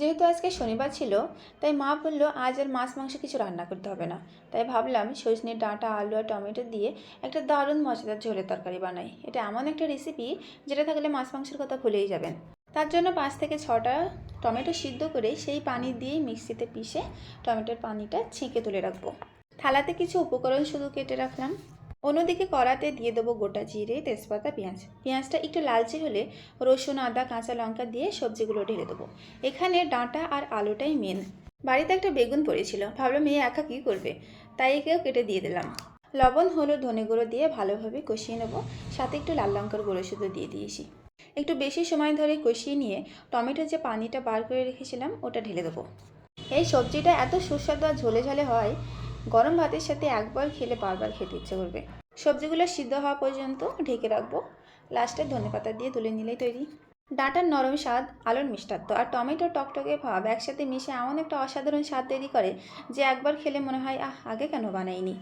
যেহেতু আজকে শনিবার ছিল, তাই মা বলল আজ আর মাছ মাংস কিছু রান্না করতে হবে না। তাই ভাবলাম সজনের ডাঁটা, আলু আর টমেটো দিয়ে একটা দারুণ মজাদার ঝোলের তরকারি বানাই। এটা এমন একটা রেসিপি যেটা থাকলে মাছ মাংসের কথা ভুলেই যাবেন। তার জন্য 5 থেকে 6টা টমেটো সিদ্ধ করে সেই পানি দিয়ে মিক্সিতে পিষে টমেটোর পানিটা ছেঁকে তুলে রাখবো। থালাতে কিছু উপকরণ শুধু কেটে রাখলাম। অন্যদিকে কড়াতে দিয়ে দেবো গোটা জিরে, তেজপাতা, পেঁয়াজ। পেঁয়াজটা একটু লালচে হলে রসুন, আদা, কাঁচা লঙ্কা দিয়ে সবজিগুলো ঢেলে দেবো। এখানে ডাঁটা আর আলুটাই মেন। বাড়িতে একটা বেগুন পড়েছিল, ভাবলাম মেয়ে একা কী করবে, তাই একেও কেটে দিয়ে দিলাম। লবণ, হলুদ, ধনে গুঁড়ো দিয়ে ভালোভাবে কষিয়ে নেবো। সাথে একটু লাল লঙ্কার গুঁড়ো শুধু দিয়ে দিয়েছি। একটু বেশি সময় ধরে কষিয়ে নিয়ে টমেটোর যে পানিটা বার করে রেখেছিলাম ওটা ঢেলে দেবো। এই সবজিটা এত সুস্বাদু আর ঝোলে ঝালে হয়, গরম ভাতের সাথে একবার খেলে বারবার খেতে ইচ্ছে করবে। সবজিগুলো সিদ্ধ হওয়া পর্যন্ত ঢেকে রাখবো। লাস্টে ধনেপাতা দিয়ে তুলে নিলেই তৈরি। ডাঁটার নরম স্বাদ, আলুর মিষ্টাত্ব আর টমেটোর টকটকে ভাব একসাথে মিশে এমন একটা অসাধারণ স্বাদ তৈরি করে যে একবার খেলে মনে হয় আগে কেন বানাইনি।